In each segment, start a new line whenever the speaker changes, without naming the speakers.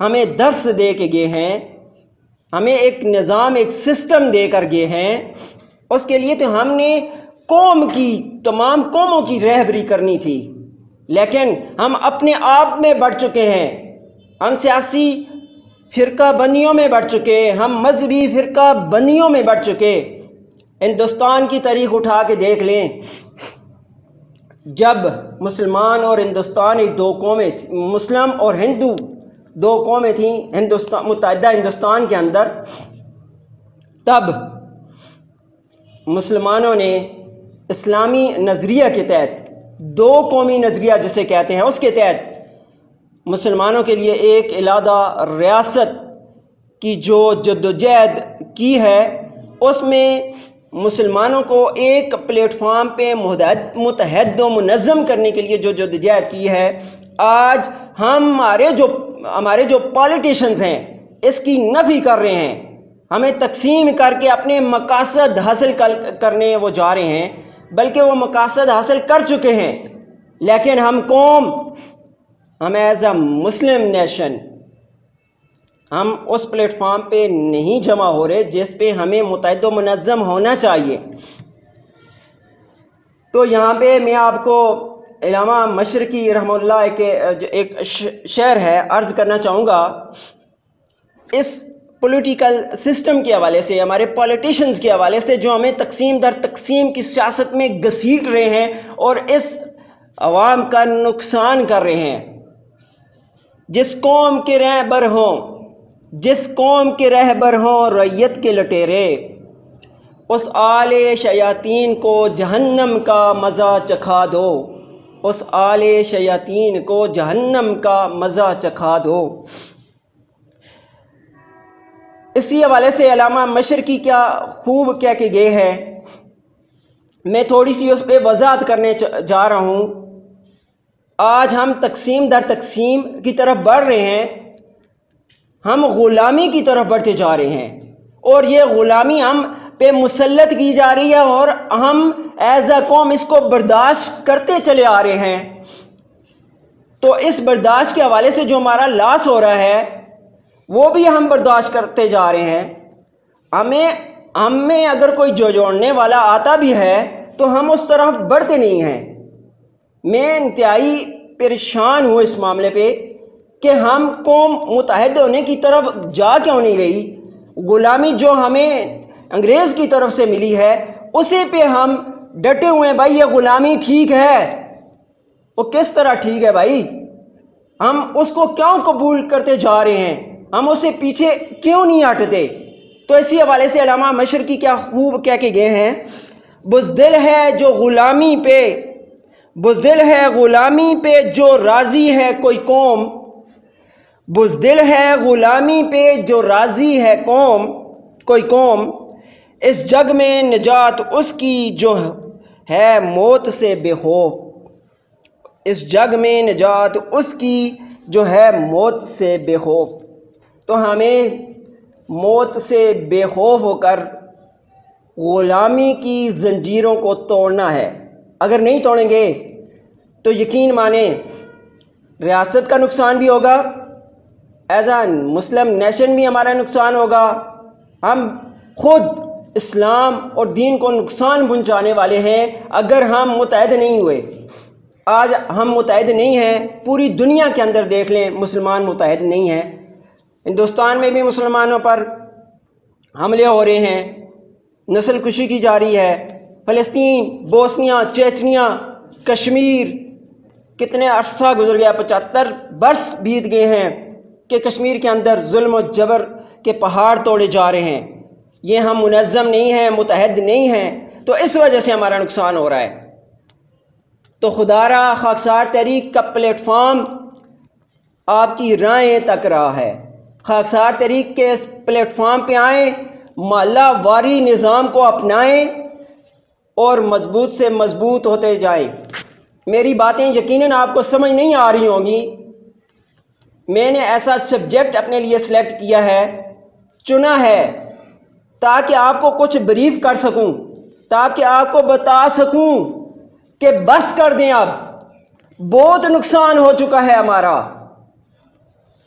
ہمیں درس دے کے گئے ہیں، ہمیں ایک نظام، ایک سسٹم دے کر گئے ہیں۔ اس کے لیے تو ہم نے قوم کی، تمام قوموں کی رہبری کرنی تھی، لیکن ہم اپنے آپ میں بڑھ چکے ہیں، ہم سیاسی فرقہ بندیوں میں بڑھ چکے، ہم مذہبی فرقہ بندیوں میں بڑھ چکے۔ ہندوستان کی تاریخ اٹھا کے دیکھ لیں، جب مسلمان اور ہندوستان ایک دو قومیں تھیں، مسلم اور ہندو دو قومیں تھیں متحدہ ہندوستان کے اندر، تب مسلمانوں نے اسلامی نظریہ کے تحت، دو قومی نظریہ جسے کہتے ہیں، اس کے تحت مسلمانوں کے لیے ایک علیحدہ ریاست کی جو جدوجہد کی ہے، اس میں مسلمانوں کو ایک پلیٹ فارم پہ متحد و منظم کرنے کے لیے جو جدوجہد کی ہے، آج ہمارے جو پالیٹیشنز ہیں اس کی نفی کر رہے ہیں، ہمیں تقسیم کر کے اپنے مقاصد حاصل کرنے وہ جا رہے ہیں، بلکہ وہ مقاصد حاصل کر چکے ہیں، لیکن ہم ایز اے مسلم نیشن ہم اس پلیٹ فارم پہ نہیں جمع ہو رہے جس پہ ہمیں متحد و منظم ہونا چاہیے۔ تو یہاں پہ میں آپ کو علامہ مشرقی رحمہ اللہ کے ایک شعر ہے، عرض کرنا چاہوں گا۔ اس پولیٹیکل سسٹم کے حوالے سے، ہمارے پولیٹیشنز کے حوالے سے جو ہمیں تقسیم در تقسیم کی سیاست میں گھسیٹ رہے ہیں اور اس عوام کا نقصان کر رہے ہیں، جس قوم کے رہبر ہوں رعیت کے لٹیرے، اس آل شیاطین کو جہنم کا مزہ چکھا دو، اس آل شیاطین کو جہنم کا مزہ چکھا دو۔ اسی حوالے سے علامہ مشرقی کیا خوب کہہ کے گئے ہیں، میں تھوڑی سی اس پہ وضاحت کرنے جا رہا ہوں۔ آج ہم تقسیم در تقسیم کی طرف بڑھ رہے ہیں، ہم غلامی کی طرف بڑھتے جا رہے ہیں، اور یہ غلامی ہم پہ مسلط کی جا رہی ہے، اور ہم ایز اے قوم اس کو برداشت کرتے چلے آ رہے ہیں۔ تو اس برداشت کے حوالے سے جو ہمارا لاس ہو رہا ہے وہ بھی ہم برداشت کرتے جا رہے ہیں۔ ہمیں اگر کوئی جوڑنے والا آتا بھی ہے تو ہم اس طرف بڑھتے نہیں ہیں۔ میں انتہائی پریشان ہوں اس معاملے پہ کہ ہم قوم متحد ہونے کی طرف جا کیوں نہیں رہی۔ غلامی جو ہمیں انگریز کی طرف سے ملی ہے اسی پہ ہم ڈٹے ہوئے ہیں۔ بھائی یہ غلامی ٹھیک ہے، وہ کس طرح ٹھیک ہے بھائی؟ ہم اس کو کیوں قبول کرتے جا رہے ہیں؟ ہم اس سے پیچھے کیوں نہیں ہٹتے؟ تو اسی حوالے سے علامہ مشرقی کیا خوب کہہ کے گئے ہیں، بزدل ہے جو غلامی پہ جو راضی ہے کوئی قوم، بزدل ہے غلامی پہ جو راضی ہے کوئی قوم، اس جگ میں نجات اس کی جو ہے موت سے بے خوف، اس جگ میں نجات اس کی جو ہے موت سے بے خوف۔ تو ہمیں موت سے بے خوف ہو کر غلامی کی زنجیروں کو توڑنا ہے۔ اگر نہیں توڑیں گے تو یقین مانیں ریاست کا نقصان بھی ہوگا، ایز اے مسلم نیشن بھی ہمارا نقصان ہوگا، ہم خود اسلام اور دین کو نقصان پہنچانے والے ہیں اگر ہم متحد نہیں ہوئے۔ آج ہم متحد نہیں ہیں، پوری دنیا کے اندر دیکھ لیں مسلمان متحد نہیں ہیں۔ ہندوستان میں بھی مسلمانوں پر حملے ہو رہے ہیں، نسل کشی کی جا رہی ہے، فلسطین، بوسنیا، چیچنیا، کشمیر، کتنے عرصہ گزر گیا، 75 برس بیت گئے ہیں کہ کشمیر کے اندر ظلم و جبر کے پہاڑ توڑے جا رہے ہیں۔ یہ ہم منظم نہیں ہیں، متحد نہیں ہیں، تو اس وجہ سے ہمارا نقصان ہو رہا ہے۔ تو خدا را خاکسار تحریک کا پلیٹ فارم آپ کی رائے تک رہا ہے۔ خاکسار تحریک کے اس پلیٹ فارم پہ آئیں، محلہ واری نظام کو اپنائیں اور مضبوط سے مضبوط ہوتے جائیں۔ میری باتیں یقیناً آپ کو سمجھ نہیں آ رہی ہوں گی، میں نے ایسا سبجیکٹ اپنے لیے سلیکٹ کیا ہے، چنا ہے، تاکہ آپ کو کچھ بریف کر سکوں، تاکہ آپ کو بتا سکوں کہ بس کر دیں، اب بہت نقصان ہو چکا ہے ہمارا۔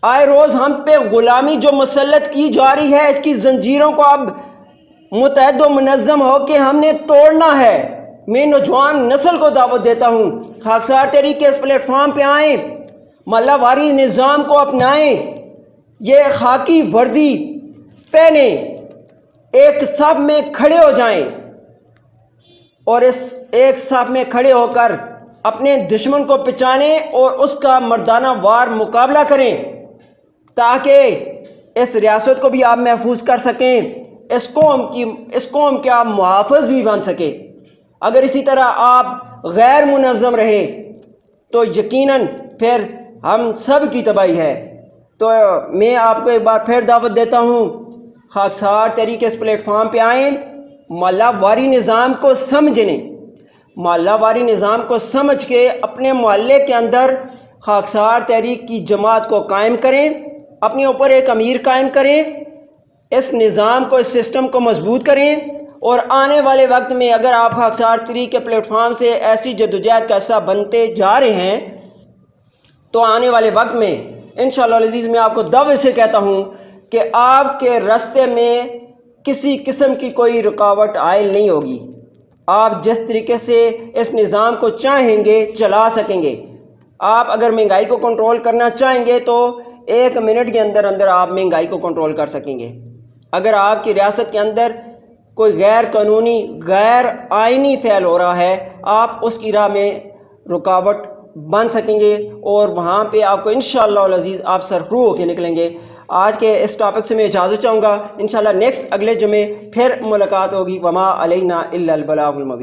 آئے روز ہم پہ غلامی جو مسلط کی جا رہی ہے، اس کی زنجیروں کو اب متحد و منظم ہو کے ہم نے توڑنا ہے۔ میں نوجوان نسل کو دعوت دیتا ہوں، خاکسار تحریک کے اس پلیٹ فارم پہ آئیں، محلہ واری نظام کو اپنائیں، یہ خاکی وردی پہنیں، ایک صف میں کھڑے ہو جائیں اور اس ایک صف میں کھڑے ہو کر اپنے دشمن کو پہچانیں اور اس کا مردانہ وار مقابلہ کریں، تاکہ اس ریاست کو بھی آپ محفوظ کر سکیں، اس قوم کے آپ محافظ بھی بن سکیں۔ اگر اسی طرح آپ غیر منظم رہے تو یقیناً پھر ہم سب کی تباہی ہے۔ تو میں آپ کو ایک بار پھر دعوت دیتا ہوں، خاکسار تحریک اس پلیٹ فارم پہ آئیں، محلہ واری نظام کو سمجھیں، محلہ واری نظام کو سمجھ کے اپنے محلے کے اندر خاکسار تحریک کی جماعت کو قائم کریں، اپنے اوپر ایک امیر قائم کریں، اس نظام کو، اس سسٹم کو مضبوط کریں، اور آنے والے وقت میں اگر آپ خاکسار تحریک کے پلیٹ فارم سے ایسی جدوجہد کا حصہ بنتے جا رہے ہیں تو آنے والے وقت میں انشاءاللہ العزیز میں آپ کو دعوت سے کہتا ہوں کہ آپ کے راستے میں کسی قسم کی کوئی رکاوٹ عائل نہیں ہوگی۔ آپ جس طریقے سے اس نظام کو چاہیں گے چلا سکیں گے۔ آپ اگر مہنگائی کو کنٹرول کرنا چاہیں گے تو 1 منٹ کے اندر اندر آپ مہنگائی کو کنٹرول کر سکیں گے۔ اگر آپ کی ریاست کے اندر کوئی غیر قانونی، غیر آئینی فعل ہو رہا ہے، آپ اس کی راہ میں رکاوٹ بن سکیں گے اور وہاں پہ آپ کو انشاءاللہ العزیز آپ سرخرو ہو کے نکلیں گے۔ آج کے اس ٹاپک سے میں اجازت چاہوں گا، انشاءاللہ نیکسٹ اگلے جمعے پھر ملاقات ہوگی۔ وما علینا الا البلاغ المبین۔